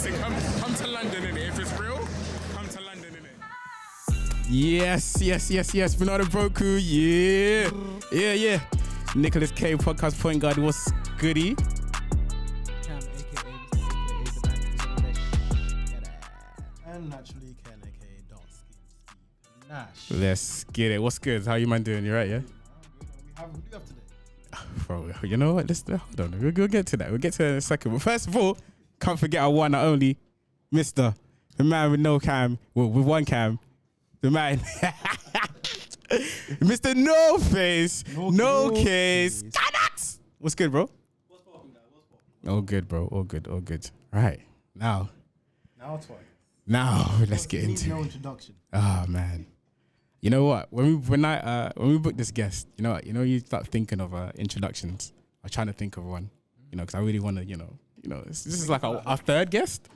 listen, come to London, innit? If it's real, come to London, innit? Yes. Bernardo Broku, yeah. Nicholas K, podcast point guard, what's goody? Cam, aka the man who's on the And naturally Ken, aka Darkskin Steve Nash. Let's get it. What's good? How you man doing? You right, yeah? Who do you have today? Bro, you know what? Hold on. We'll get to that. We'll get to that in a second. But first of all, can't forget our one and only Mr. The man with no cam, well, with one cam. The man, Mr. No Face, no case. What's good, bro? What's popping, guys? What's popping? All good, bro. All good. Right. Now let's get into no it. introduction. Oh, man. You know what? When we booked this guest, you know, you start thinking of introductions. I was trying to think of one, because I really want to, this is like our third guest.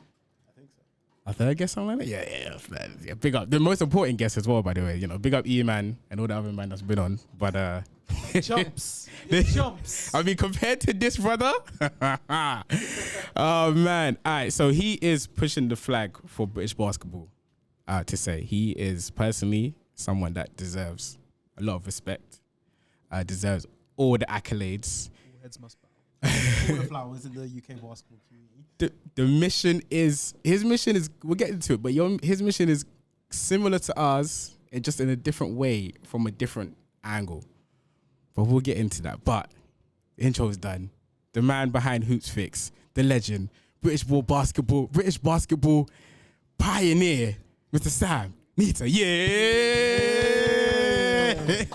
I think so. Our third guest, something like that? Yeah. Big up the most important guest as well, by the way. Big up E-Man and all the other man that's been on. But Jumps. I mean, compared to this brother, oh man. All right, so he is pushing the flag for British basketball. To say he is personally someone that deserves a lot of respect, deserves all the accolades. All heads must bow. All the flowers in the UK basketball community. The mission is, we'll get into it, but his mission is similar to ours, and just in a different way, from a different angle. But we'll get into that. But the intro is done. The man behind Hoopsfix, the legend, British basketball pioneer, Mr. Sam Nita. Yeah!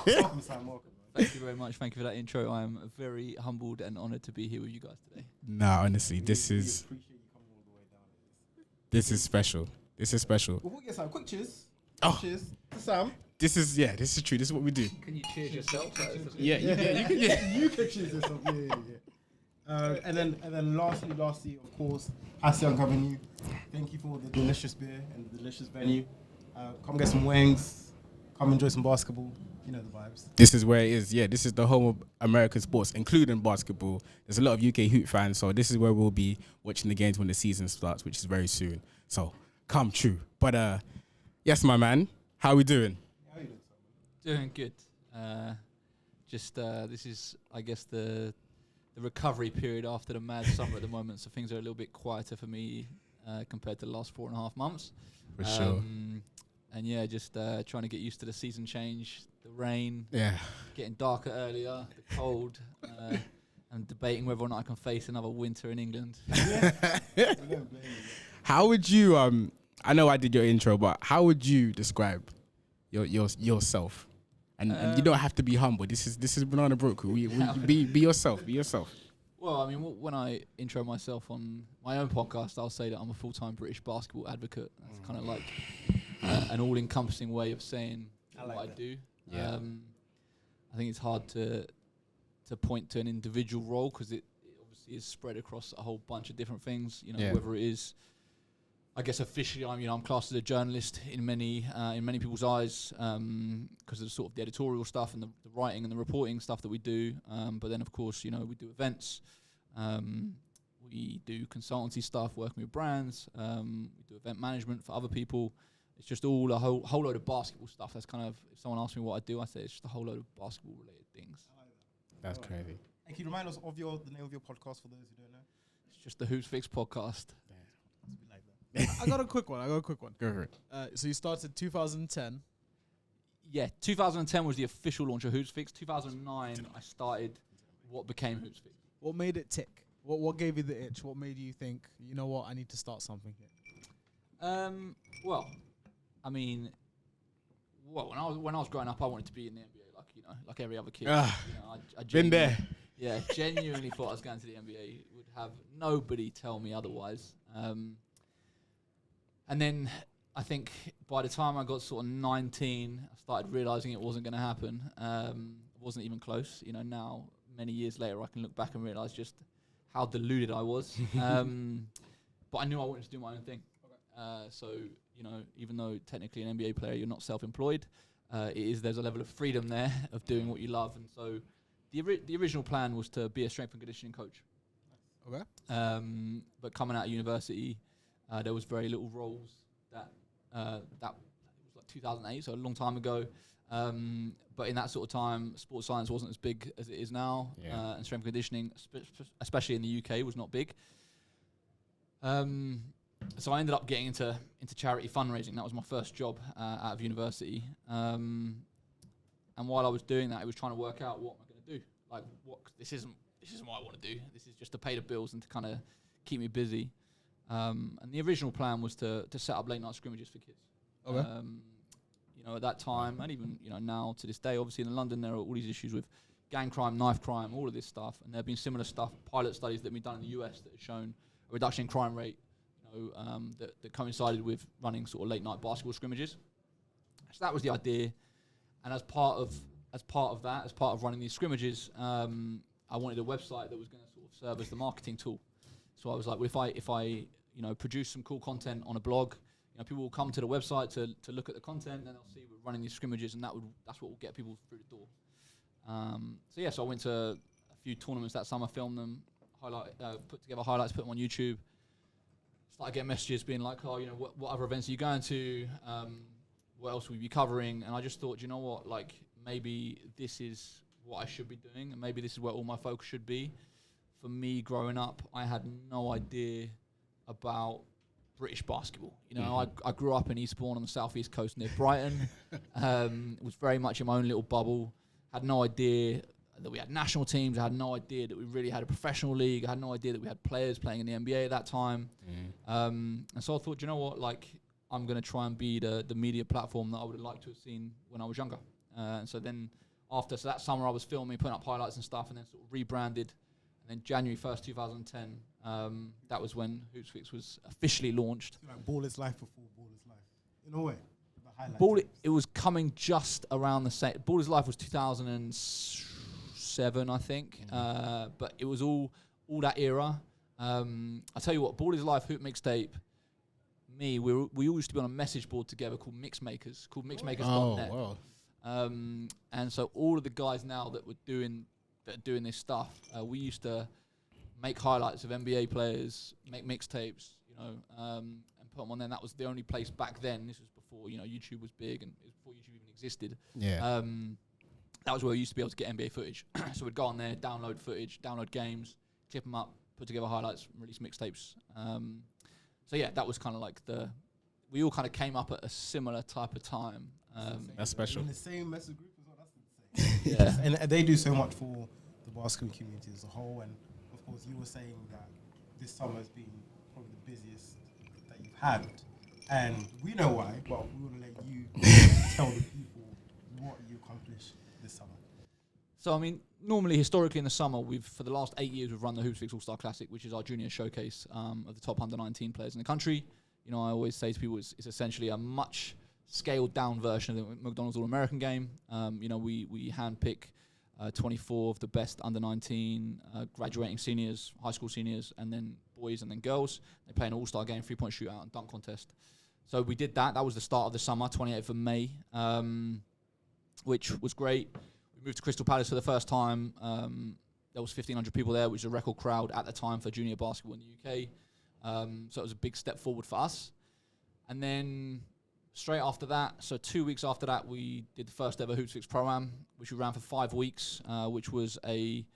Welcome, Sam. Welcome. Thank you very much. Thank you for that intro. I am very humbled and honoured to be here with you guys today. Nah, honestly, this We is appreciate you coming all the way down. special. This is special. We'll get some quick cheers. Oh. Cheers to Sam. This is true. This is what we do. Can you cheers yourself? Yeah, you can. Yeah. You can cheers yourself. Yeah. And then lastly, of course, Hassan covering you. Thank you for the delicious beer and the delicious venue. Come get some wings. Come enjoy some basketball. You know the vibes. This is where it is. Yeah, this is the home of American sports, including basketball. There's a lot of UK Hoot fans, so this is where we'll be watching the games when the season starts, which is very soon. So come true. But yes, my man, how we doing? How you doing, Doing good. This is, I guess, the recovery period after the mad summer at the moment, so things are a little bit quieter for me compared to the last 4.5 months. For sure. And yeah, just trying to get used to the season change, the rain, Yeah. getting darker earlier, the cold, and debating whether or not I can face another winter in England. How would you? I know I did your intro, but how would you describe yourself? And you don't have to be humble. This is Banana Broku. Be yourself. Be yourself. Well, I mean, when I intro myself on my own podcast, I'll say that I'm a full-time British basketball advocate. That's kind of like an all-encompassing way of saying what I do. Yeah. I think it's hard to point to an individual role because it obviously is spread across a whole bunch of different things. Whether it is, I guess officially, I'm classed as a journalist in many people's eyes because of the sort of the editorial stuff and the writing and the reporting stuff that we do. But then, of course, we do events. We do consultancy stuff, working with brands. We do event management for other people. It's just all a whole load of basketball stuff. That's kind of, if someone asks me what I do, I say it's just a whole load of basketball-related things. That's crazy. And can you remind us of the name of your podcast for those who don't know? It's just the Hoopsfix podcast. I got a quick one. Go for it. So you started 2010. Yeah, 2010 was the official launch of Hoopsfix. 2009, I started what became Hoopsfix. What made it tick? What gave you the itch? What made you think, you know what, I need to start something here? Well, I mean, when I was growing up, I wanted to be in the NBA, like every other kid. I Been there. Yeah, genuinely thought I was going to the NBA. Would have nobody tell me otherwise. And then I think by the time I got sort of 19, I started realizing it wasn't going to happen. It wasn't even close. Now, many years later, I can look back and realize just how deluded I was. But I knew I wanted to do my own thing. So, even though technically an NBA player, you're not self-employed, there's a level of freedom there of doing what you love. And so the original plan was to be a strength and conditioning coach. Okay. But coming out of university, There was very little roles that was like 2008, so a long time ago. But in that sort of time, sports science wasn't as big as it is now, and strength and conditioning, especially in the UK, was not big. So I ended up getting into charity fundraising. That was my first job out of university. And while I was doing that, I was trying to work out what am I going to do. Like, this isn't what I want to do. This is just to pay the bills and to kind of keep me busy. And the original plan was to set up late night scrimmages for kids. Okay. At that time, and even now to this day, obviously in London there are all these issues with gang crime, knife crime, all of this stuff, and there have been similar stuff, pilot studies that have been done in the US that have shown a reduction in crime rate, that coincided with running sort of late night basketball scrimmages. So that was the idea, and as part of running these scrimmages, I wanted a website that was going to sort of serve as the marketing tool. So I was like, well, if I produce some cool content on a blog. People will come to the website to look at the content, and they'll see we're running these scrimmages, and that's what will get people through the door. So I went to a few tournaments that summer, filmed them, put together highlights, put them on YouTube. Started getting messages being like, what other events are you going to? What else will you be covering? And I just thought, you know what, like maybe this is what I should be doing, and maybe this is where all my focus should be. For me, growing up, I had no idea about British basketball. I grew up in Eastbourne on the southeast coast near Brighton. Was very much in my own little bubble. Had no idea that we had national teams. I had no idea that we really had a professional league. I had no idea that we had players playing in the NBA at that time. And so I thought, you know what, like I'm going to try and be the media platform that I would have liked to have seen when I was younger. And so that summer I was filming, putting up highlights and stuff, and then sort of rebranded. And then January 1st, 2010, that was when Hoopsfix was officially launched. Like Ball is Life before Ball is Life, in a way. It was coming just around the same. Ball is Life was 2007, I think. But it was all that era. I tell you what, Ball is Life Hoop Mixtape. We all used to be on a message board together called Mixmakers, called Mixmakers.net. Oh, wow. And so all of the guys now that are doing this stuff, we used to make highlights of NBA players, make mixtapes, and put them on there. And that was the only place back then. This was before YouTube was big, and it was before YouTube even existed. Yeah. That was where we used to be able to get NBA footage. So we'd go on there, download footage, download games, clip them up, put together highlights, release mixtapes. That was kind of like we all kind of came up at a similar type of time. That's special. In the same message group as well. That's insane. Yeah. And they do so much for the basketball community as a whole. And of course, you were saying that this summer has been probably the busiest that you've had. And we know why, but we want to let you tell the people what you accomplished this summer. So, normally, historically in the summer, for the last 8 years, we've run the Hoopsfix All-Star Classic, which is our junior showcase of the top under-19 players in the country. I always say to people it's essentially a much scaled-down version of the McDonald's All-American game. We handpick 24 of the best under-19 graduating seniors, high school seniors, and then boys and then girls. They play an all-star game, three-point shootout, and dunk contest. So we did that. That was the start of the summer, 28th of May, which was great. We moved to Crystal Palace for the first time. There was 1,500 people there, which is a record crowd at the time for junior basketball in the UK. So it was a big step forward for us. And then straight after that, so 2 weeks after that, we did the first ever Hoopsfix Pro-Am, which we ran for 5 weeks, which was a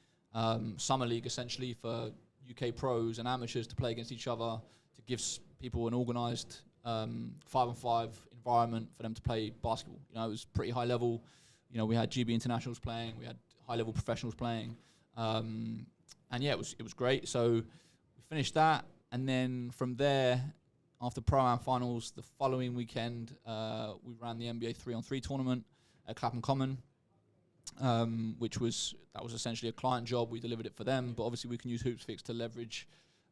summer league essentially for UK pros and amateurs to play against each other, to give people an organised 5-on-5 environment for them to play basketball. It was pretty high level. We had GB internationals playing, we had high level professionals playing, and it was great. So we finished that, and then from there, after Pro-Am finals, the following weekend, we ran the NBA 3-on-3 tournament at Clapham Common, which was essentially a client job. We delivered it for them, but obviously we can use Hoopsfix to leverage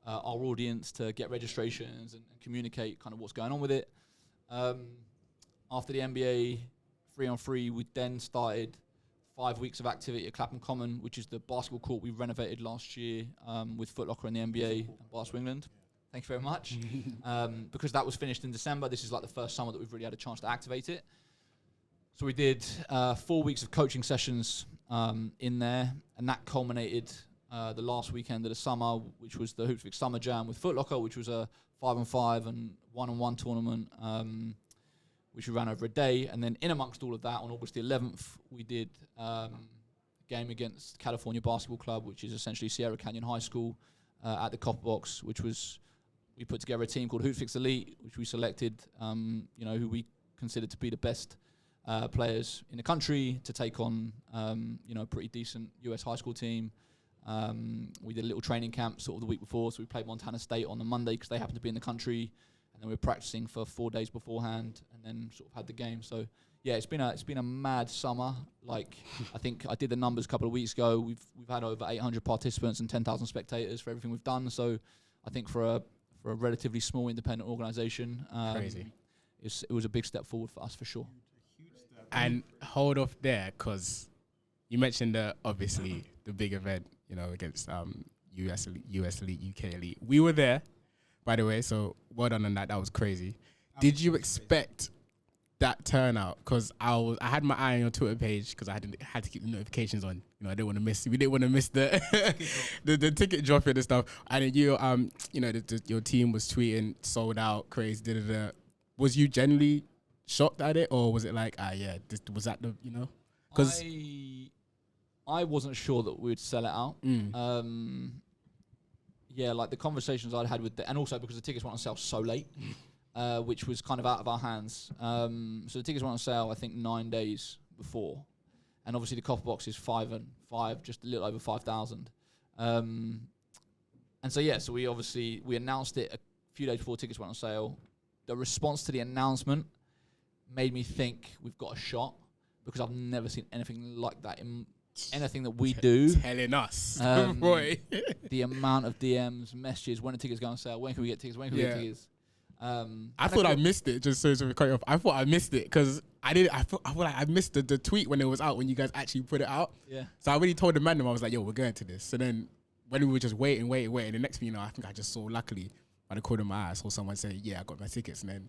our audience to get registrations and communicate kind of what's going on with it. After the NBA 3-on-3, we then started 5 weeks of activity at Clapham Common, which is the basketball court we renovated last year with Foot Locker and the NBA and Basketball England. Thank you very much. Because that was finished in December, this is like the first summer that we've really had a chance to activate it. So we did 4 weeks of coaching sessions in there, and that culminated the last weekend of the summer, which was the Hoopsfix Summer Jam with Foot Locker, which was a 5-on-5 and 1-on-1 tournament, which we ran over a day. And then in amongst all of that, on August the 11th, we did a game against California Basketball Club, which is essentially Sierra Canyon High School, at the Copper Box, which was, we put together a team called Hoopsfix Elite, which we selected, who we considered to be the best players in the country to take on, a pretty decent US high school team. We did a little training camp sort of the week before, so we played Montana State on the Monday because they happened to be in the country, and then we were practicing for 4 days beforehand, and then sort of had the game. So yeah, it's been a mad summer. Like, I think I did the numbers a couple of weeks ago. We've had over 800 participants and 10,000 spectators for everything we've done. So I think for a relatively small independent organisation, Crazy. It was a big step forward for us for sure. And hold off there, because you mentioned obviously the big event, against US Elite, UK Elite. We were there, by the way, so well done on that. That was crazy. Did you expect that turnout? Because I had my eye on your Twitter page because I had to keep the notifications on. I didn't want to miss. We didn't want to miss the the ticket drop and stuff. And then your team was tweeting sold out, crazy. Da-da-da. Was you genuinely shocked at it, or was it like, was that the Because I wasn't sure that we would sell it out. Like the conversations I'd had with and also because the tickets went on sale so late, which was kind of out of our hands. So the tickets went on sale, I think, 9 days before. And obviously the Copper Box is 5 and 5, just a little over 5,000. And so we announced it a few days before tickets went on sale. The response to the announcement made me think we've got a shot, because I've never seen anything like that in anything that we do. Telling us, boy. The amount of DMs, messages, when the tickets go on sale, when can we get tickets, when can we get tickets? I thought I missed it, just so to cut you off. I thought I missed it because I thought like I missed the tweet when it was out, when you guys actually put it out. Yeah. So I already told the man, I was like, yo, we're going to this. So then when we were just waiting, the next thing you know, I think I just saw, luckily, by the corner of my eye, I saw someone say, yeah, I got my tickets. And then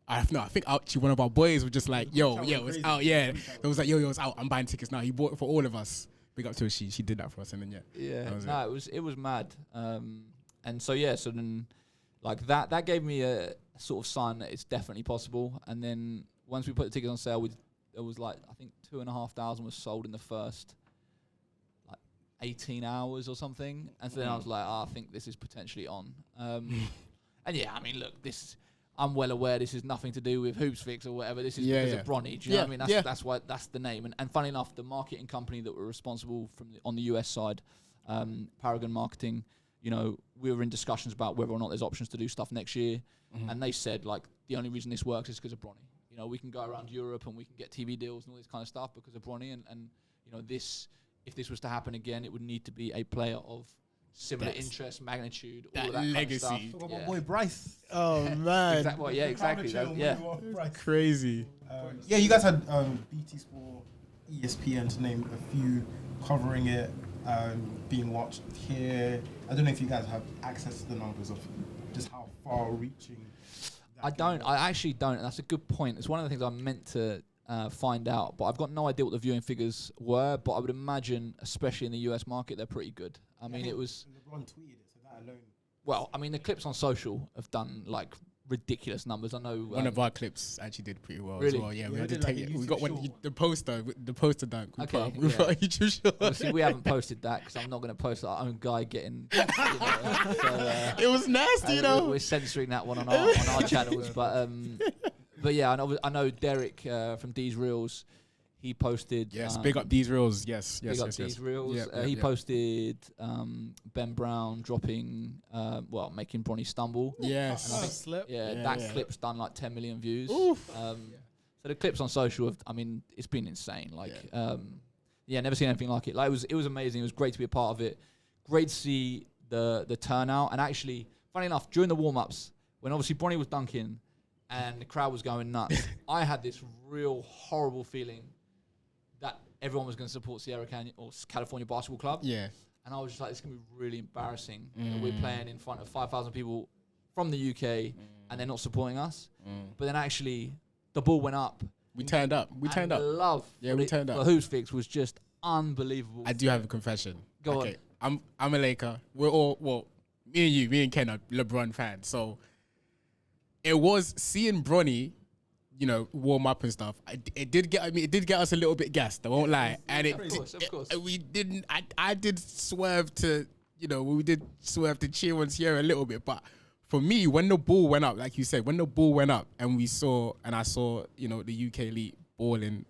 I think actually one of our boys was just like, yo, it's out. Yeah. So it was like, yo, it's out. I'm buying tickets now. He bought it for all of us. Big up to her. She did that for us. And then, it was mad. And so then like that gave me a sort of sign that it's definitely possible. And then once we put the tickets on sale, it was like, I think 2,500 was sold in the first 18 hours or something. And so then I was like, I think this is potentially on. And yeah, I mean, look, I'm well aware this is nothing to do with Hoopsfix or whatever. This is because of Bronny. Do you know what I mean? That's why, that's the name. And funny enough, the marketing company that were responsible on the US side, Paragon Marketing, we were in discussions about whether or not there's options to do stuff next year. And they said, like, the only reason this works is because of Bronny. We can go around Europe and we can get TV deals and all this kind of stuff because of Bronny. And if this was to happen again, it would need to be a player of similar interest, magnitude, all of that legacy. kind of stuff. My boy Bryce. Oh, man. Exactly. Crazy. You guys had BT Sport, ESPN, to name a few, covering it, being watched here. I don't know if you guys have access to the numbers of just how far-reaching. I actually don't. And that's a good point. It's one of the things I meant to find out, but I've got no idea what the viewing figures were. But I would imagine, especially in the US market, they're pretty good. I mean, it was. LeBron tweeted it, so that alone. Well, I mean, the clips on social have done like ridiculous numbers. I know one of our clips actually did pretty well really? as well. Yeah, we had did to like take it. a We got YouTube one. The poster dunk. We Okay, put up a YouTube short. Obviously, we haven't posted that because I'm not going to post our own guy getting. It was nasty, We're censoring that one on our channels, but yeah, I know Derek from D's Reels. He posted. Yes, big up these reels. Yes. These reels. He posted Ben Brown dropping, making Bronny stumble. Yes. And slip. That clip's done like 10 million views. Oof. So the clips on social it's been insane. Never seen anything like it. Like it was amazing. It was great to be a part of it. Great to see the turnout. And actually, funny enough, during the warm-ups, when obviously Bronny was dunking and the crowd was going nuts, I had this real horrible feeling that everyone was going to support Sierra Canyon or California Basketball Club. Yeah. And I was just like, it's going to be really embarrassing. We're playing in front of 5,000 people from the UK and they're not supporting us. But then actually, the ball went up. We turned up. The love we turned up. for Hoopsfix was just unbelievable. I do have a confession. Go on. I'm a Laker. We're all me and Ken are LeBron fans. So it was seeing Bronny, warm up and stuff. It did get us a little bit gassed. I won't lie. And of course. We didn't. I did swerve to cheer on Sierra a little bit, but. For me, when the ball went up, like you said, and I saw, the UK elite balling,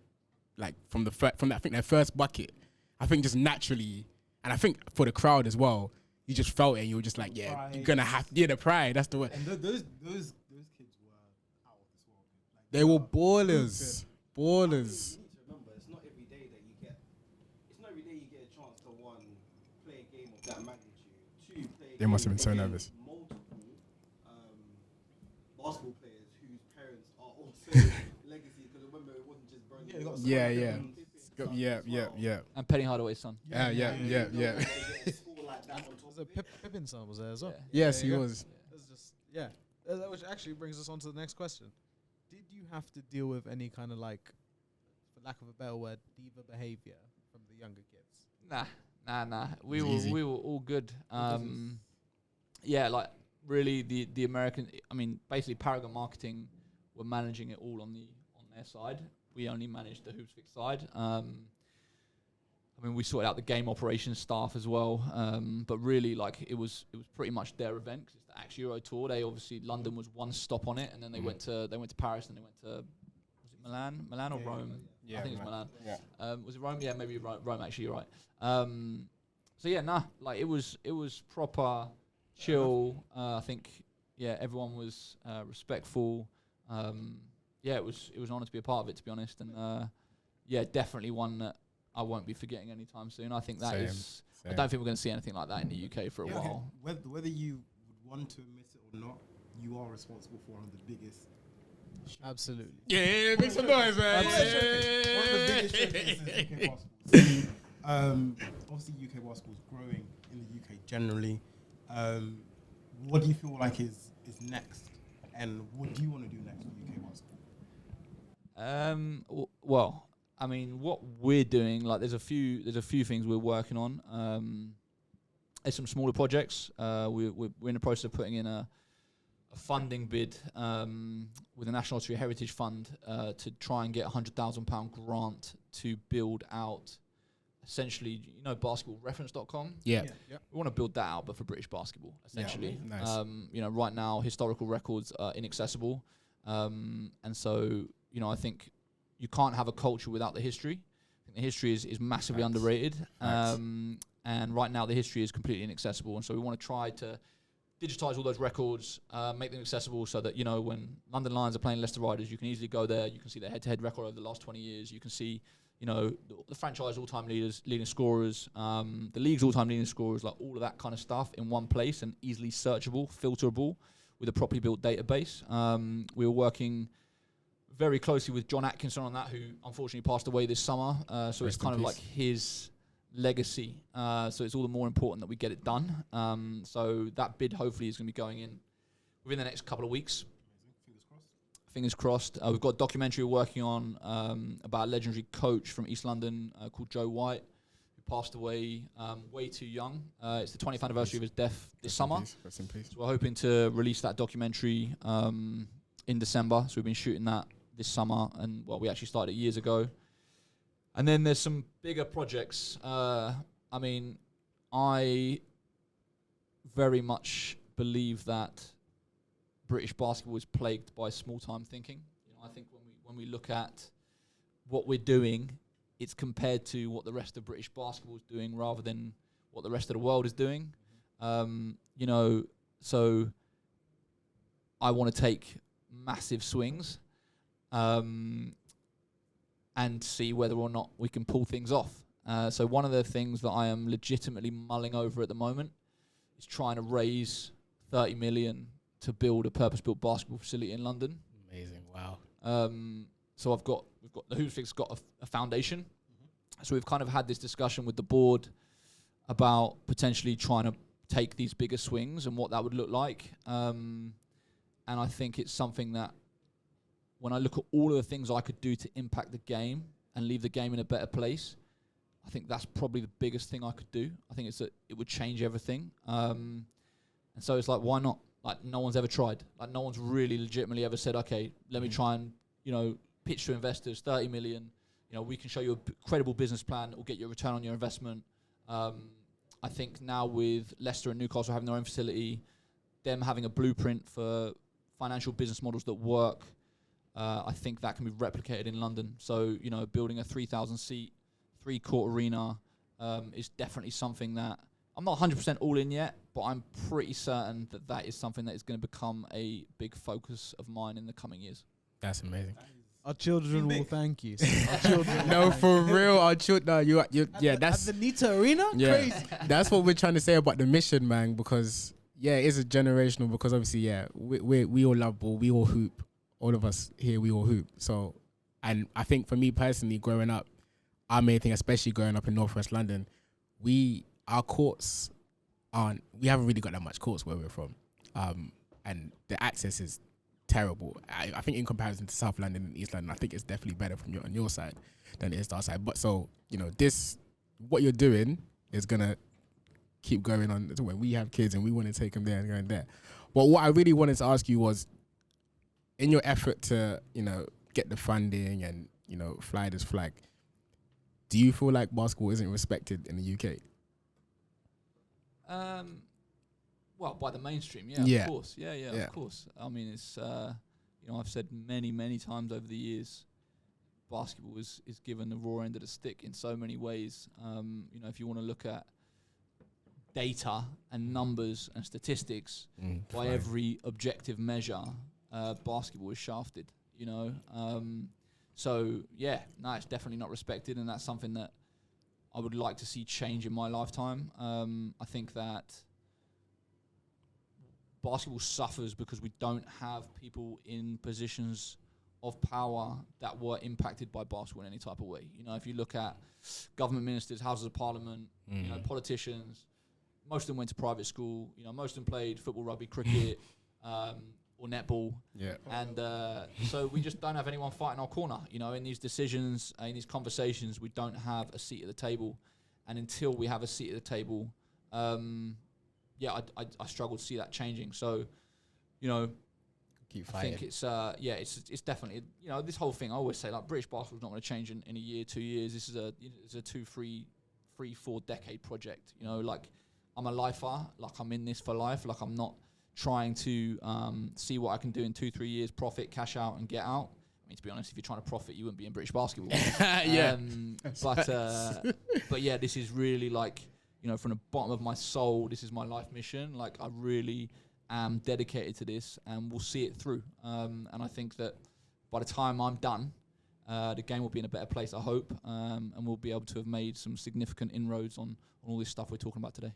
like from I think their first bucket, I think just naturally, and I think for the crowd as well, you just felt it. And you were just like, yeah, pride. you're gonna have, the pride. That's the word. And those kids were out of this world. Like, They were ballers. You need to remember, it's not every day you get a chance to one, play a game of that magnitude. Two, play a They must have game been so against nervous. multiple basketball players whose parents are also legacy. Because remember, it wasn't just Bronny. Yeah, they got Yeah, Pippen, yeah. Pippen Yeah. And Penny Hardaway's son. Yeah. They get a score like that on top Was of it it. Pippin's son was there as well? Yes, he Yeah. was. It's just which actually brings us on to the next question. Did you have to deal with any kind of like, for lack of a better word, diva behavior from the younger kids? Nah. We It's were easy. all good. Yeah, like really the American. I mean, basically Paragon Marketing were managing it all on their side. We only managed the Hoopsfix side. I mean, we sorted out the game operations staff as well. But really, like it was pretty much their event because it's the Axe Euro Tour. They obviously London was one stop on it, and then they went to Paris, and they went to was it Milan or Rome? Yeah, I think it was Milan. Yeah. Was it Rome? Yeah, maybe Rome. Actually, you're right. So yeah, like it was proper chill. I think everyone was respectful. It was an honor to be a part of it, to be honest, and definitely one that I won't be forgetting anytime soon. I think that is. I don't think we're going to see anything like that in the UK for a while. Whether you would want to admit it or not, you are responsible for one of the biggest. Absolutely. Yeah, make some noise, man. One of the biggest showcases in UK basketball. Obviously, UK basketball is growing in the UK generally. What do you feel like is next, and what do you want to do next with UK basketball? Well, I mean, what we're doing, like, there's a few things we're working on. There's some smaller projects. We're in the process of putting in a funding bid with the National Austria Heritage Fund to try and get £100,000 grant to build out, essentially, basketballreference.com. Yeah. We want to build that out, but for British basketball, essentially. Yeah, nice. Right now, historical records are inaccessible. And so, I think you can't have a culture without the history. I think the history is massively underrated. And right now, the history is completely inaccessible. And so we want to try to digitize all those records, make them accessible so that, when London Lions are playing Leicester Riders, you can easily go there. You can see their head-to-head record over the last 20 years. You can see, the franchise all-time leading scorers, the league's all-time leading scorers, like all of that kind of stuff in one place and easily searchable, filterable with a properly built database. We were working very closely with John Atkinson on that, who unfortunately passed away this summer. So it's kind of like his legacy. So it's all the more important that we get it done. So that bid hopefully is going to be going in within the next couple of weeks. Fingers crossed. We've got a documentary we're working on about a legendary coach from East London called Joe White, who passed away way too young. It's the 20th anniversary of his death this summer. Rest in peace. So we're hoping to release that documentary in December. So we've been shooting that this summer, and we actually started it years ago. And then there's some bigger projects. I mean, I very much believe that British basketball is plagued by small-time thinking. I think when we look at what we're doing, it's compared to what the rest of British basketball is doing rather than what the rest of the world is doing. So I want to take massive swings and see whether or not we can pull things off. So one of the things that I am legitimately mulling over at the moment is trying to raise 30 million to build a purpose-built basketball facility in London. Amazing. Wow. So we've got the Hoopsfix got a foundation. So we've kind of had this discussion with the board about potentially trying to take these bigger swings and what that would look like. And I think it's something that when I look at all of the things I could do to impact the game and leave the game in a better place, I think that's probably the biggest thing I could do. I think it would change everything. And so it's like, why not? Like, no one's ever tried. Like, no one's really legitimately ever said, okay, let me try and, pitch to investors, 30 million. We can show you a credible business plan that will get you a return on your investment. I think now with Leicester and Newcastle having their own facility, them having a blueprint for financial business models that work, I think that can be replicated in London. So, building a 3,000 seat, 3-court arena is definitely something that I'm not 100% all in yet, but I'm pretty certain that is something that is going to become a big focus of mine in the coming years. That's amazing. Our children will thank you. Our children No, for real, our children. That's at the Nita Arena. yeah. Crazy. That's what we're trying to say about the mission, man. Because it is a generational. Because obviously, we all love ball, we all hoop. All of us here, we all hoop. So, and I think for me personally, growing up, our main thing, especially growing up in Northwest London, our courts we haven't really got that much courts where we're from, and the access is terrible. I think in comparison to South London and East London, I think it's definitely better on your side than it is to our side. But so, what you're doing is gonna keep going on when we have kids and we want to take them there and going there. But what I really wanted to ask you was, in your effort to, get the funding and, fly this flag, do you feel like basketball isn't respected in the UK? Well, by the mainstream, of course. Yeah, of course. I mean, it's, I've said many, many times over the years, basketball is given the raw end of the stick in so many ways. If you want to look at data and numbers and statistics, by every objective measure, basketball is shafted, So, it's definitely not respected, and that's something that I would like to see change in my lifetime. I think that basketball suffers because we don't have people in positions of power that were impacted by basketball in any type of way. If you look at government ministers, houses of parliament, politicians, most of them went to private school. Most of them played football, rugby, cricket, or netball. Yeah. And so we just don't have anyone fighting our corner. In these decisions, in these conversations, we don't have a seat at the table. And until we have a seat at the table, I struggle to see that changing. So, keep I fighting. think it's definitely, this whole thing, I always say, like, British basketball's not going to change in a year, 2 years. This is a 2, 3, 4 decade project. Like, I'm a lifer, like I'm in this for life, like I'm not trying to see what I can do in 2, 3 years, profit, cash out, and get out. I mean, to be honest, if you're trying to profit, you wouldn't be in British basketball. But yeah, this is really like, from the bottom of my soul, this is my life mission. Like, I really am dedicated to this, and we'll see it through. And I think that by the time I'm done, the game will be in a better place, I hope, and we'll be able to have made some significant inroads on all this stuff we're talking about today.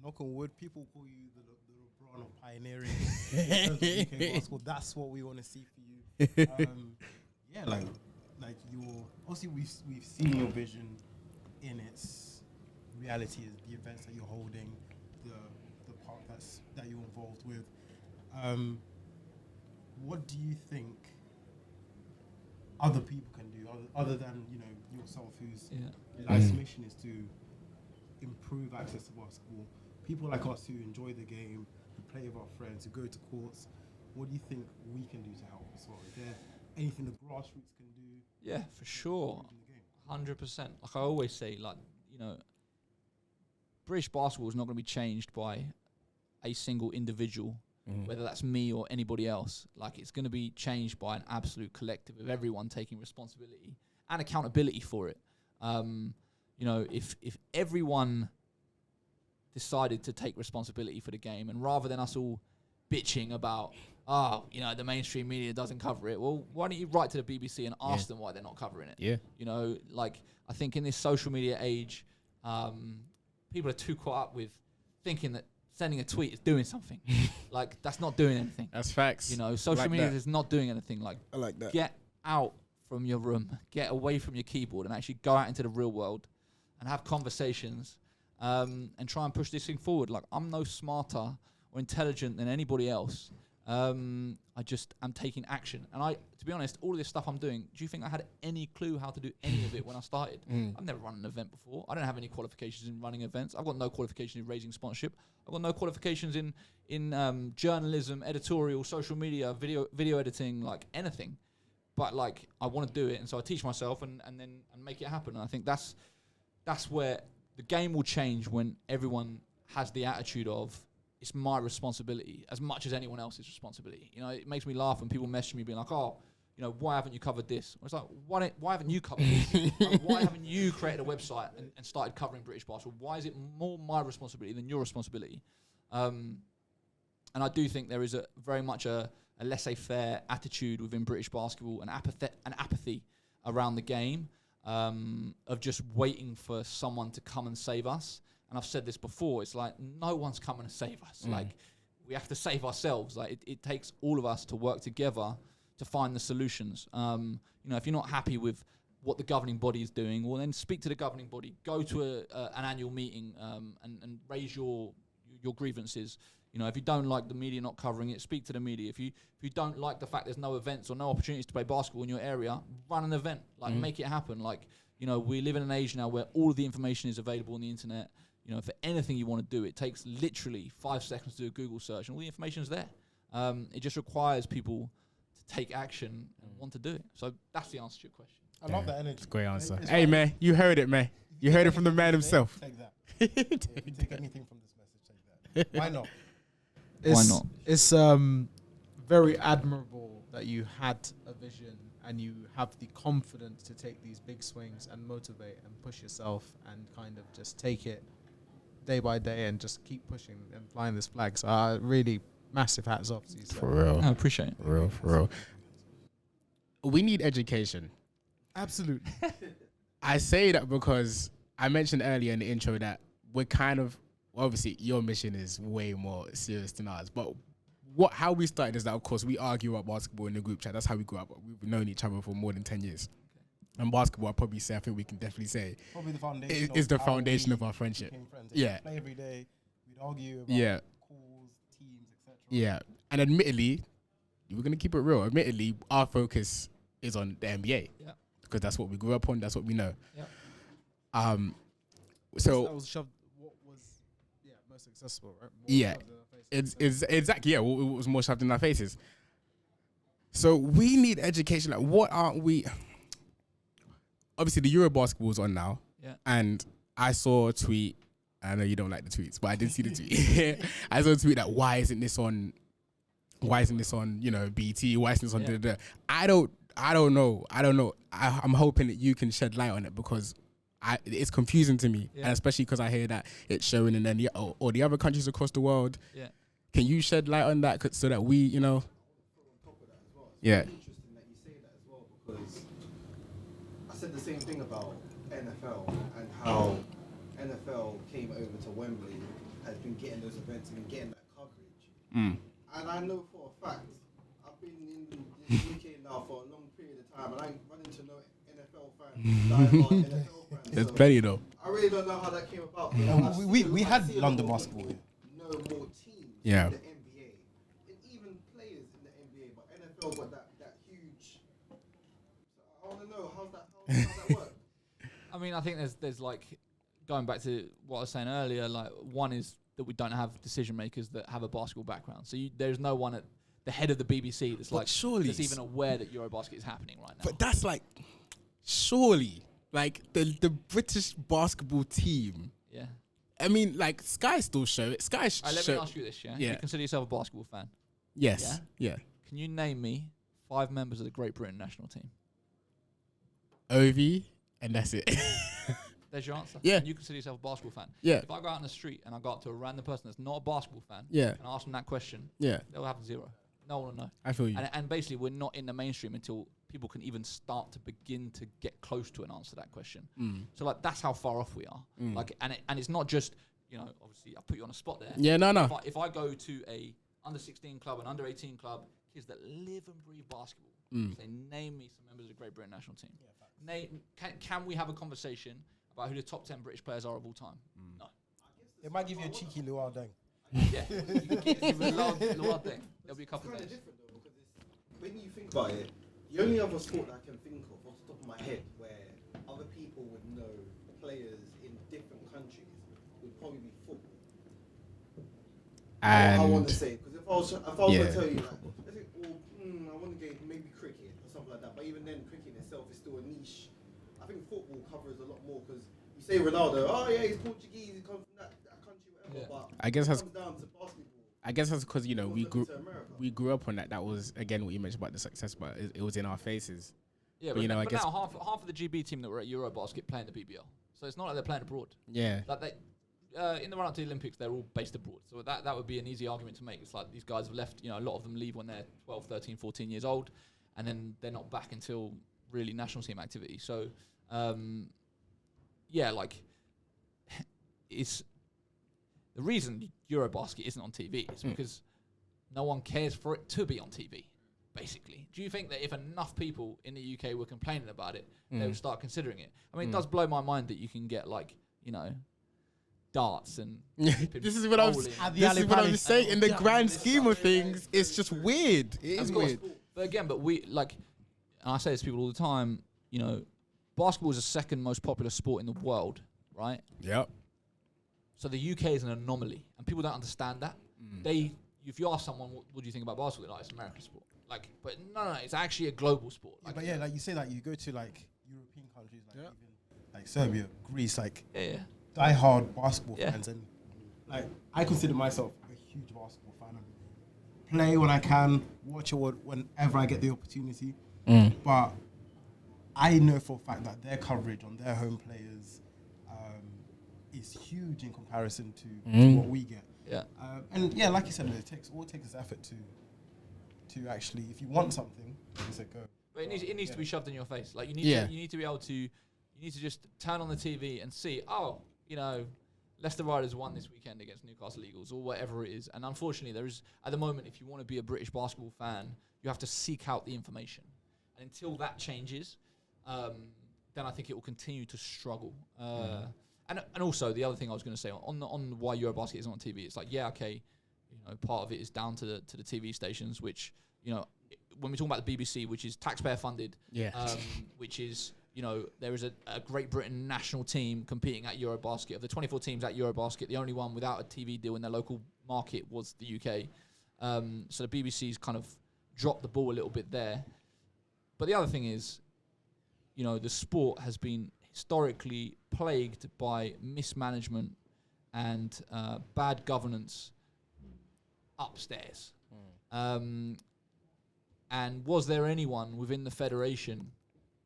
Knock on wood, people call you the LeBron of pioneering in terms of UK basketball. That's what we want to see for you. Like you're obviously we've seen your vision in its reality, is the events that you're holding, the part that you're involved with. What do you think other people can do other than yourself, whose life's mission is to improve access to basketball? People like us who enjoy the game, who play with our friends, who go to courts, what do you think we can do to help as well? Is there anything the grassroots can do? Yeah, for sure. 100%. Like I always say, British basketball is not going to be changed by a single individual, whether that's me or anybody else. Like, it's going to be changed by an absolute collective of everyone taking responsibility and accountability for it. If everyone decided to take responsibility for the game, and rather than us all bitching about, the mainstream media doesn't cover it, well, why don't you write to the BBC and ask them why they're not covering it? Yeah. I think in this social media age, people are too caught up with thinking that sending a tweet is doing something. Like, that's not doing anything. That's facts. Social media is not doing anything. Like, I like that. Get out from your room, get away from your keyboard, and actually go out into the real world and have conversations, and try and push this thing forward. Like, I'm no smarter or intelligent than anybody else. I just am taking action. And to be honest, all of this stuff I'm doing, do you think I had any clue how to do any of it when I started? I've never run an event before. I don't have any qualifications in running events. I've got no qualifications in raising sponsorship. I've got no qualifications in journalism, editorial, social media, video editing, like anything. But like I want to do it, and so I teach myself and make it happen. And I think that's where the game will change, when everyone has the attitude of, it's my responsibility as much as anyone else's responsibility. You know, it makes me laugh when people message me being like, oh, you know, why haven't you covered this? It's like, why haven't you covered this? Like, why haven't you created a website and started covering British basketball? Why is it more my responsibility than your responsibility? And I do think there is very much a laissez-faire attitude within British basketball, and apathy around the game, of just waiting for someone to come and save us. And I've said this before, it's like, no one's coming to save us. Like, we have to save ourselves. Like, it takes all of us to work together to find the solutions. You know, if you're not happy with what the governing body is doing, well, then speak to the governing body. Go to an annual meeting and raise your grievances. You know, if you don't like the media not covering it, speak to the media. If you don't like the fact there's no events or no opportunities to play basketball in your area, run an event. Like, make it happen. Like, you know, we live in an age now where all of the information is available on the internet. You know, for anything you want to do, it takes literally 5 seconds to do a Google search, and all the information is there. It just requires people to take action and want to do it. So that's the answer to your question. I love that energy. It's a great answer. It's Hey, fine. man, you heard it, man. You heard it from the man himself. Take that. If you take anything from this message, take that. Why not? Why not? It's very admirable that you had a vision and you have the confidence to take these big swings and motivate and push yourself and kind of just take it day by day and just keep pushing and flying this flag. So really massive hats off to you. For real. I appreciate it. For real. We need education. Absolutely. I say that because I mentioned earlier in the intro that we're kind of, obviously your mission is way more serious than ours, but how we started is that, of course, we argue about basketball in the group chat. That's how we grew up. We've known each other for more than 10 years. And basketball, I'd probably say, I think we can definitely say, Probably the foundation. is the how foundation we of our friendship. became friends. Yeah. We'd play every day. We'd argue about calls, teams, etc. Yeah. And admittedly, we're going to keep it real. Admittedly, our focus is on the NBA. Yeah. Because that's what we grew up on. That's what we know. Yeah. So that was shoved. What was most accessible, right? More yeah, shoved in our faces. it's exactly, yeah. It was more shoved in our faces. So we need education. Like, what aren't we? Obviously, the Euro basketball's on now. Yeah. And I saw a tweet. I know you don't like the tweets, but I did see the tweet. I saw a tweet that why isn't this on? You know, BT? Why isn't this on? Yeah. Da, da, da? I don't know. I'm hoping that you can shed light on it, because it's confusing to me, and especially because I hear that it's showing, and then or the other countries across the world. Yeah. Can you shed light on that so that we, you know? Yeah. It's interesting that you say that as well, because I said the same thing about NFL and how NFL came over to Wembley, has been getting those events and getting that coverage. And I know for a fact, I've been in the UK now for a long period of time, and I run into no NFL fans, diehard NFL fans. There's So plenty though. I really don't know how that came about. We had London basketball here. No more teams Yeah. in the NBA, and even players in the NBA, but NFL got that huge. So I want to know how's that work? I mean, I think there's like, going back to what I was saying earlier, like, one is that we don't have decision makers that have a basketball background. So there's no one at the head of the BBC that's like, surely that's even aware that Eurobasket is happening right now. But that's like, surely, like the British basketball team. Yeah. I mean, like, Sky still show it. Sky Let me show. ask you this, yeah? Yeah. You consider yourself a basketball fan. Yes. Yeah. Can you name me 5 members of the Great Britain national team? Ovi, and that's it. There's your answer. Yeah. And you consider yourself a basketball fan. Yeah. If I go out in the street and I go up to a random person that's not a basketball fan, Yeah. and ask them that question, Yeah. they'll have 0. No one will know. I feel you. And basically, we're not in the mainstream until people can even start to begin to get close to an answer to that question. So, like, that's how far off we are. Like, and it's not just, you know, obviously I put you on a spot there. Yeah, no. If I go to a under 16 club and under 18 club, kids that live and breathe basketball, say, name me some members of the Great Britain national team. Can we have a conversation about who the top 10 British players are of all time? No. It might give you a cheeky luau dang. Yeah, you can give a lot thing. There'll be a couple It's of kind of things. different though, because when you think about it, the only other sport that I can think of off the top of my head where other people would know players in different countries would probably be football. I want to And say, because if I was to tell you, like, I think, well, I want to get maybe cricket or something like that. But even then, cricket itself is still a niche. I think football covers a lot more because you say Ronaldo, oh yeah, he's Portuguese, he comes from that country, whatever. Yeah. But I guess when it comes down to basketball. I guess that's because Everyone's looking to America. we grew up on that. That was again what you mentioned about the success, but it was in our faces. Yeah, but but I guess now half of the GB team that were at Eurobasket playing the BBL, so it's not like they're playing abroad. yeah, Like they, in the run up to the Olympics, they're all based abroad. So that would be an easy argument to make. It's like these guys have left. A lot of them leave when they're 12, 13, 14 years old, and then they're not back until really national team activity. So, like it's the reason Eurobasket isn't on TV is because no one cares for it to be on TV. Basically, do you think that if enough people in the UK were complaining about it, they would start considering it? I mean, it does blow my mind that you can get darts and this is what I'm saying. In the grand scheme of things, it's just weird. It is weird. But again, and I say this to people all the time. Basketball is the second most popular sport in the world, right? Yep. So the UK is an anomaly, and people don't understand that. If you ask someone, what do you think about basketball? They're like, it's an American sport. But no, it's actually a global sport. But like you say, like you go to like European countries, like even like Serbia, Greece, like die-hard basketball fans, and like I consider myself a huge basketball fan. I play when I can, watch it whenever I get the opportunity. But I know for a fact that their coverage on their home players is huge in comparison to what we get. Yeah. And yeah, like you said, it takes effort to actually, if you want something, it's a go. But it needs to be shoved in your face. Like you need to be able to, you need to just turn on the TV and see, Leicester Riders won this weekend against Newcastle Eagles or whatever it is. And unfortunately, there is at the moment, if you want to be a British basketball fan, you have to seek out the information. And until that changes, then I think it will continue to struggle. And also the other thing I was going to say on why Eurobasket isn't on TV, it's like part of it is down to the TV stations, which when we talk about the BBC, which is taxpayer funded, which is there is a Great Britain national team competing at Eurobasket. Of the 24 teams at Eurobasket, the only one without a TV deal in their local market was the UK. So the BBC's kind of dropped the ball a little bit there. But the other thing is, the sport has been historically plagued by mismanagement and bad governance upstairs. And was there anyone within the federation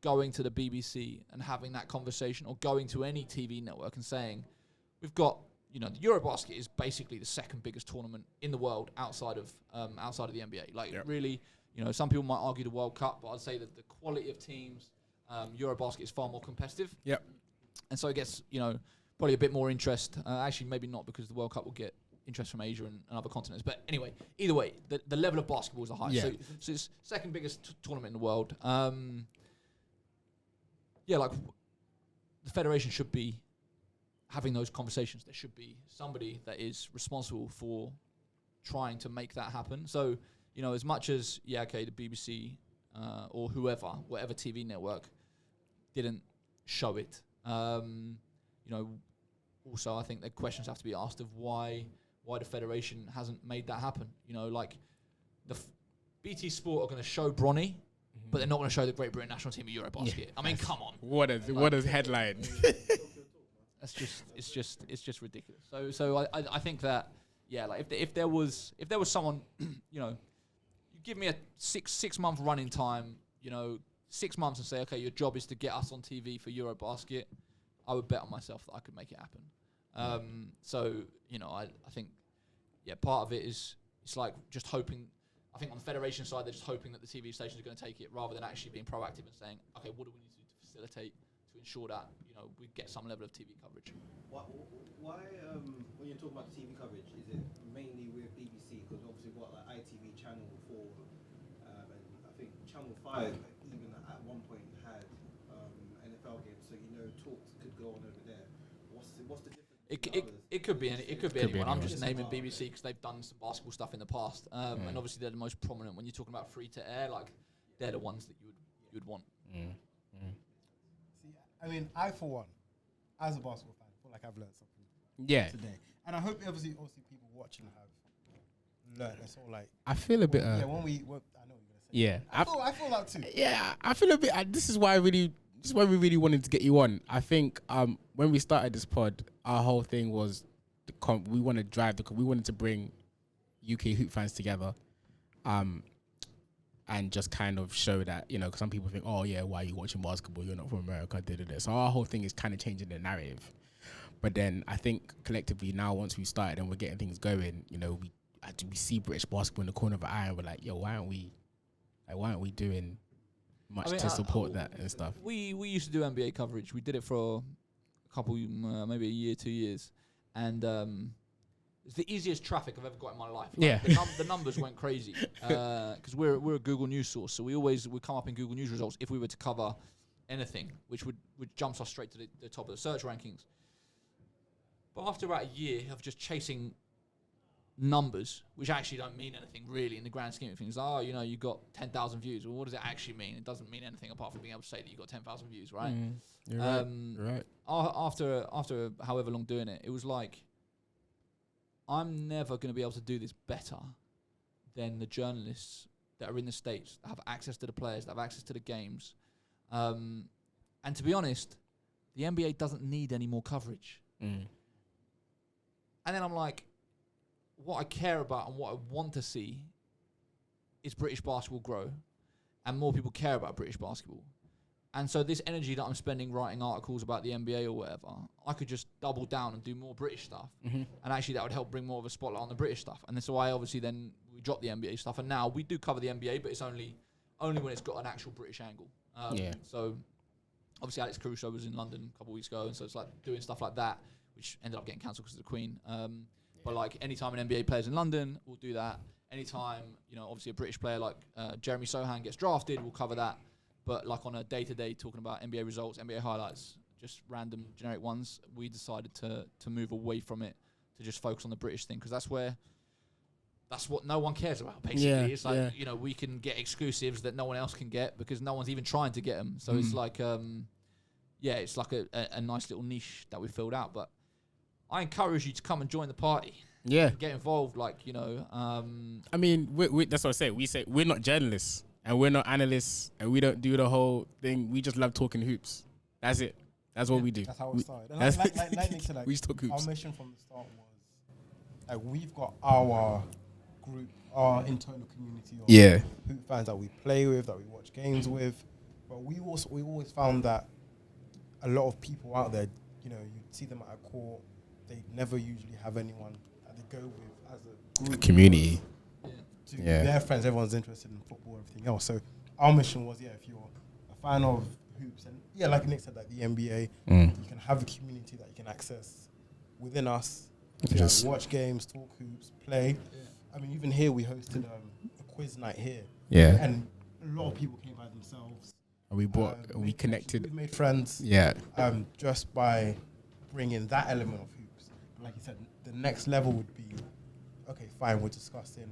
going to the BBC and having that conversation, or going to any TV network and saying, we've got, the Eurobasket is basically the second biggest tournament in the world outside of the NBA. Really, some people might argue the World Cup, but I'd say that the quality of teams, Eurobasket is far more competitive. Yep. And so it gets, probably a bit more interest. Actually, maybe not, because the World Cup will get interest from Asia and other continents. But anyway, either way, the level of basketball is the highest. Yeah. So it's second biggest tournament in the world. The federation should be having those conversations. There should be somebody that is responsible for trying to make that happen. So, as much as, the BBC or whatever TV network didn't show it, also I think the questions have to be asked of why the federation hasn't made that happen. BT Sport are going to show Bronny, but they're not going to show the Great Britain national team at Eurobasket. I mean, come on. What a headline. It's just ridiculous. So I think that if there was someone, you give me a six month running time, 6 months, and say, okay, your job is to get us on TV for Eurobasket, I would bet on myself that I could make it happen. I think part of it is it's like just hoping. I think on the federation side, they're just hoping that the TV stations are going to take it, rather than actually being proactive and saying, okay, what do we need to do to facilitate, to ensure that we get some level of TV coverage. Why when you're talking about the TV coverage, is it mainly with BBC? Because obviously we've got like ITV Channel 4, and I think Channel 5 even at one point had NFL games, so talks could go on over there. What's the difference? It could be anyone. I'm just naming BBC because they've done some basketball stuff in the past, and obviously they're the most prominent. When you're talking about free to air, like they're the ones that you'd want. See, I mean, I for one, as a basketball fan, feel like I've learned something. Yeah. Today, and I hope obviously people watching have learned. It's all like I feel a bit. I know what you're gonna say. Yeah. I feel that too. Yeah, I feel a bit. This is why we really wanted to get you on. I think when we started this pod, our whole thing was we want to drive because we wanted to bring UK hoop fans together, and just kind of show that, you know, 'cause some people think, oh yeah, why are you watching basketball? You're not from America. So our whole thing is kind of changing the narrative. But then I think collectively now, once we started and we're getting things going, you know, we see British basketball in the corner of our eye, and we're like, yo, why aren't we doing much to support that and stuff? We used to do NBA coverage. We did it for a couple, maybe a year, 2 years, and it's the easiest traffic I've ever got in my life. Like the numbers went crazy because we're a Google News source, so we come up in Google News results if we were to cover anything, which jumps us straight to the top of the search rankings. But after about a year of just chasing numbers, which actually don't mean anything really in the grand scheme of things. Oh, you know, you got 10,000 views. Well, what does it actually mean? It doesn't mean anything apart from being able to say that you got 10,000 views, right? You're right. After however long doing it, it was like, I'm never going to be able to do this better than the journalists that are in the States, that have access to the players, that have access to the games. And to be honest, the NBA doesn't need any more coverage. And then I'm like, what I care about and what I want to see is British basketball grow and more people care about British basketball. And so this energy that I'm spending writing articles about the NBA or whatever, I could just double down and do more British stuff. And actually that would help bring more of a spotlight on the British stuff. And so I obviously then we drop the NBA stuff. And now we do cover the NBA, but it's only when it's got an actual British angle. So obviously Alex Caruso was in London a couple of weeks ago. And so it's like doing stuff like that, which ended up getting cancelled because of the Queen. But like anytime an NBA player's in London, we'll do that. Anytime, you know, obviously a British player like Jeremy Sohan gets drafted, we'll cover that. But like on a day-to-day talking about NBA results, NBA highlights, just random generic ones, we decided to move away from it to just focus on the British thing because that's what no one cares about, basically. It's like, you know, we can get exclusives that no one else can get because no one's even trying to get them. So it's like, it's like a nice little niche that we filled out. But I encourage you to come and join the party. Yeah. Get involved, like, you know. I mean, that's what I say. We say we're not journalists and we're not analysts and we don't do the whole thing. We just love talking hoops. That's it. That's what we do. That's how it started. And like Nick said, like, we just talk hoops. Our mission from the start was, like, we've got our group, our internal community of hoop fans that we play with, that we watch games with. But we always found that a lot of people out there, you know, you see them at a court, they never usually have anyone that they go with as a group. A community. Their friends, everyone's interested in football and everything else. So our mission was, if you're a fan of hoops, and like Nick said, like the NBA, you can have a community that you can access within us. Just watch games, talk hoops, play. I mean, even here we hosted a quiz night here. And a lot of people came by themselves. And we connected. We made friends. Just by bringing that element of hoops. Like you said, the next level would be, okay, fine, we're discussing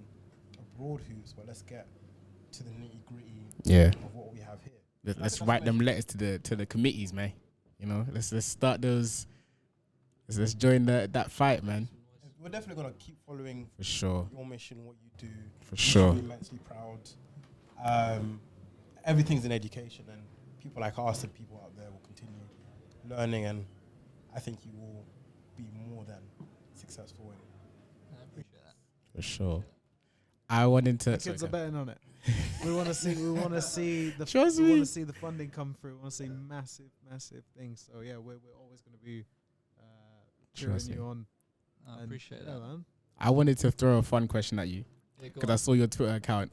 abroad hoops, but let's get to the nitty gritty of what we have here. Let's write them letters to the committees, man. You know, let's start those. Let's join that fight, man. We're definitely gonna keep following for sure your mission, what you do. For sure, be immensely proud. Everything's in education, and people like us and people out there will continue learning, and I think you will be more than successful in it. I appreciate that. For sure. I wanted to. The kids are betting on it. We want to see. We want to see the funding come through. We want to see massive things. So yeah, we're always going to be cheering you on. I appreciate that, man. I wanted to throw a fun question at you because I saw your Twitter account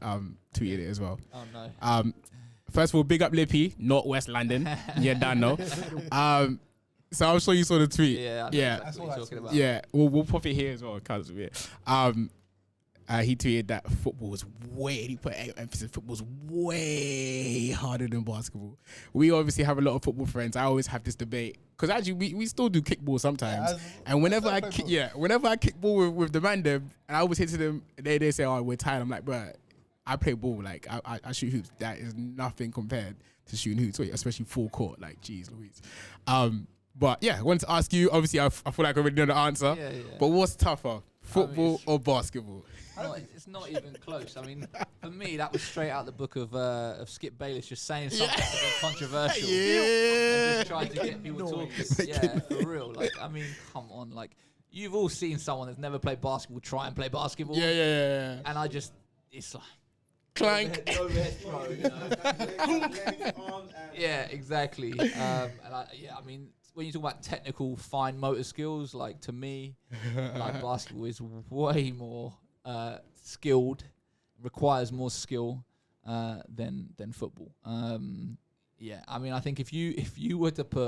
tweeted it as well. Oh no. First of all, big up Lippy, not West London. Dan, no. So I'm sure you saw the tweet. Yeah. I saw what you're talking about. Yeah, we'll pop it here as well. he tweeted that football was he put emphasis, football was way harder than basketball. We obviously have a lot of football friends. I always have this debate, because actually we still do kickball sometimes. And whenever I kick ball with the man them, and I always hit to them, they say, oh, we're tired. I'm like, bro, I play ball. Like, I shoot hoops. That is nothing compared to shooting hoops, especially full court. Like, geez Louise. But yeah, I wanted to ask you, obviously I feel like I already know the answer, but what's tougher, football or basketball? It's not even close. I mean, for me, that was straight out the book of Skip Bayless, just saying something a bit controversial. And just trying to get people talking. Yeah, for real. Like, I mean, come on. Like, you've all seen someone that's never played basketball try and play basketball. Yeah. And it's like... Clank. Yeah, exactly. And I mean, when you talk about technical, fine motor skills, like, to me, like, basketball is way more skilled, requires more skill than football. Yeah, I mean, I think if you were to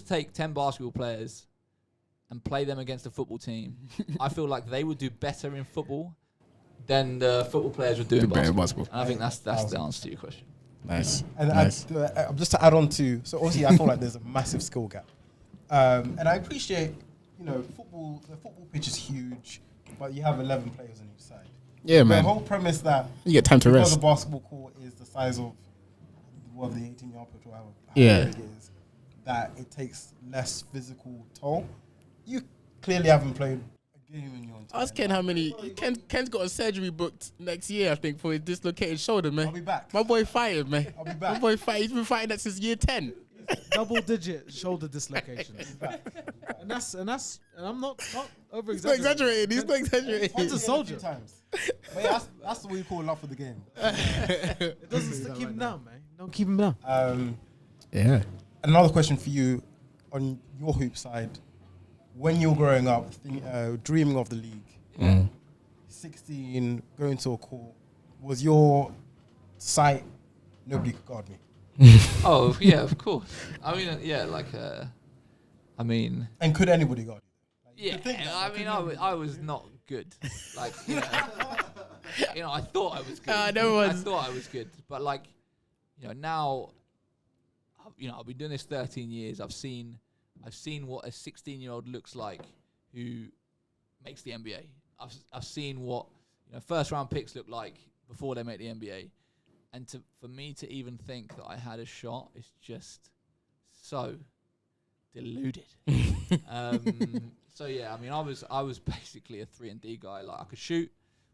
take 10 basketball players and play them against a football team, I feel like they would do better in football than the football players would do in basketball. And I think that's the answer to your question. Nice. And nice. Just to add on to, so obviously I feel like there's a massive skill gap. And I appreciate, the football pitch is huge, but you have 11 players on each side. Yeah, man. The whole premise that you get time to rest. The basketball court is the size of the 18-yard pitch or however big it is, that it takes less physical toll. You clearly haven't played a game in your entire Ask Ken how many. Ken's got a surgery booked next year, I think, for his dislocated shoulder, man. I'll be back. My boy fighting, man. I'll be back. My boy fighting. He's been fighting that since year 10. Double-digit shoulder dislocations. and I'm not over He's not exaggerating. He's not exaggerating. He's a soldier. Times. But yeah, that's the way you call love for the game. It doesn't keep him down, man. Don't keep him down. Yeah. Another question for you on your hoop side. When you were growing up, dreaming of the league, 16, going to a court, was your sight, nobody could guard me? Oh, yeah, of course. I mean, And could anybody guard you? Yeah, I mean, I was not good. Like, I thought I was good. I thought I was good. But, like, now, I've been doing this 13 years. I've seen what a 16-year-old looks like who makes the NBA. I've seen what first-round picks look like before they make the NBA. And for me to even think that I had a shot is just so deluded. So yeah, I mean, I was basically a 3-and-D guy. Like, I could shoot,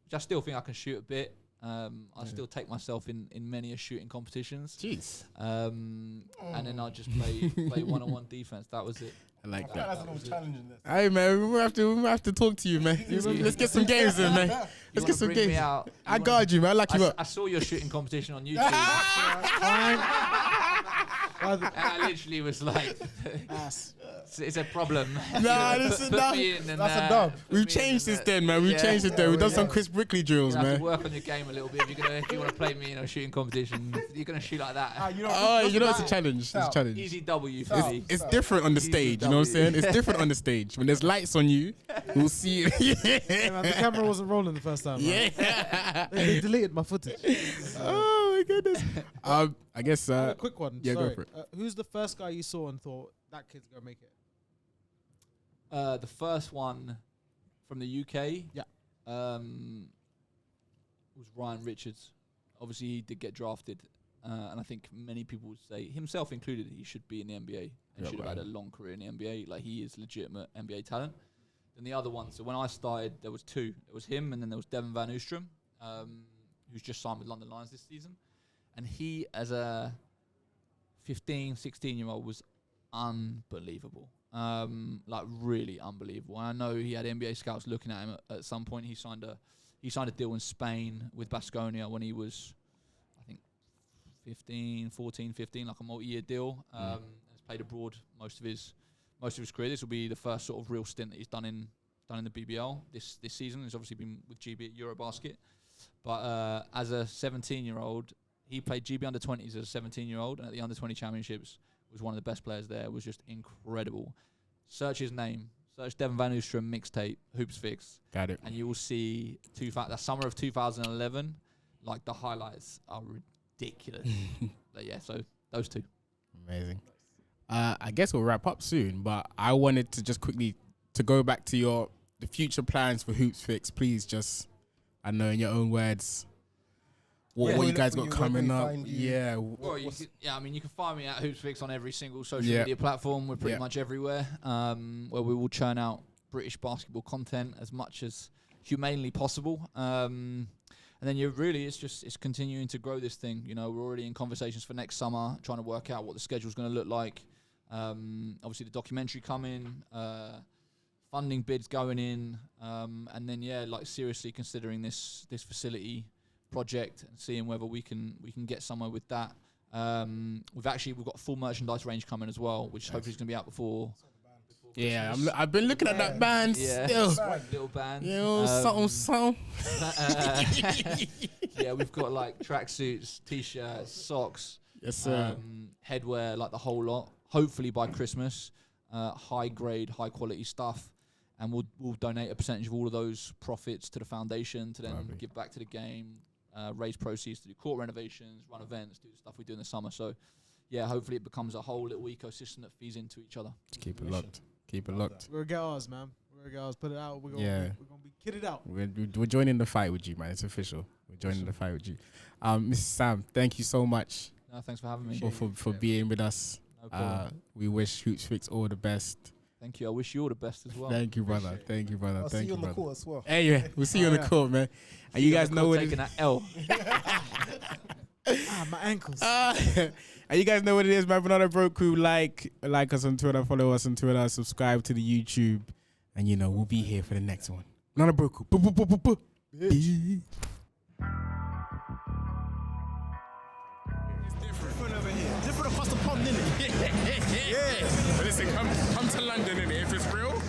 which I still think I can shoot a bit. I still take myself in many shooting competitions. Jeez. And then I just play one-on-one defense. That was it. I like that. That's a little challenge in this. Hey man, we have to talk to you, man. Let's get some games in, man. Let's get some games. I guard you, man. I like you up. I saw your shooting competition on YouTube. And I literally was like, it's a problem. Nah, this is not. That's a dub. We've changed since then, man. We've changed it then. We've done some Chris Brickley drills, man. Man. Have to work on your game a little bit if you want to play me in a shooting competition. You're gonna shoot like that. It's a challenge. It's a challenge. Easy W for me. It's different on the stage. You know what I'm saying? It's different on the stage. When there's lights on you, we'll see. Yeah, man, the camera wasn't rolling the first time. Man. Yeah. They deleted my footage. Oh my goodness. I guess. A quick one. Yeah, sorry. go for it. Who's the first guy you saw and thought that kid's gonna make it? The first one from the UK. Yeah. Was Ryan Richards. Obviously, he did get drafted, and I think many people would say, himself included, he should be in the NBA and should have had a long career in the NBA. Like, he is legitimate NBA talent. Then the other one. So when I started, there was two. There was him, and then there was Devin Van Ostrom, who's just signed with London Lions this season. And he, as a 15, 16-year-old, was unbelievable. Like, really unbelievable. And I know he had NBA scouts looking at him at some point. He signed a deal in Spain with Baskonia when he was, I think, 14, 15, like a multi-year deal. Has played abroad most of his career. This will be the first sort of real stint that he's done in the BBL this season. He's obviously been with GB at Eurobasket. But as a 17-year-old, he played GB under-20s as a 17-year-old, and at the under-20 championships was one of the best players there. Was just incredible. Search his name search Devin Van Ostrom mixtape Hoopsfix. Got it. And you will see the summer of 2011. Like the highlights are ridiculous. But yeah, so those two. Amazing. I guess we'll wrap up soon, but I wanted to just quickly to go back to the future plans for Hoopsfix. Please just, I know in your own words, what you guys got coming up. Yeah. Well, you can find me at Hoopsfix on every single social media platform. We're pretty much everywhere, where we will churn out British basketball content as much as humanely possible. And then it's continuing to grow this thing. You know, we're already in conversations for next summer, trying to work out what the schedule's going to look like. Obviously, the documentary coming, funding bids going in, and then seriously considering this facility project and seeing whether we can get somewhere with that. We've got a full merchandise range coming as well, which hopefully is going to be out before. Yeah, I've been looking at that band still. Little band. Something. Yeah, we've got like tracksuits, t-shirts, socks, yes, sir. Headwear, like the whole lot. Hopefully by Christmas, high grade, high quality stuff, and we'll donate a percentage of all of those profits to the foundation to then give back to the game, raise proceeds to do court renovations, run events, do the stuff we do in the summer. So, yeah, hopefully it becomes a whole little ecosystem that feeds into each other. Keep it locked. Keep it locked. We're gonna get ours, man. We're gonna get ours. Put it out. We're gonna be kitted out. We're joining the fight with you, man. It's official. We're joining the fight with you. Mr. Sam, thank you so much. No, thanks for having me. For being with us. No problem. We wish Hoopsfix all the best. Thank you. I wish you all the best as well. Thank you, brother. Thank you, brother. I'll see you on the court as well. Hey, yeah, we'll see you on the court, man. And you guys know what taking that L. My ankles. And you guys know what it is, man. Banana Bro Crew, like us on Twitter, follow us on Twitter, subscribe to the YouTube, and we'll be here for the next one. Banana Bro Crew. It's different over here. Different across the pond, innit? Yeah. But listen, come to London, innit? If it's real.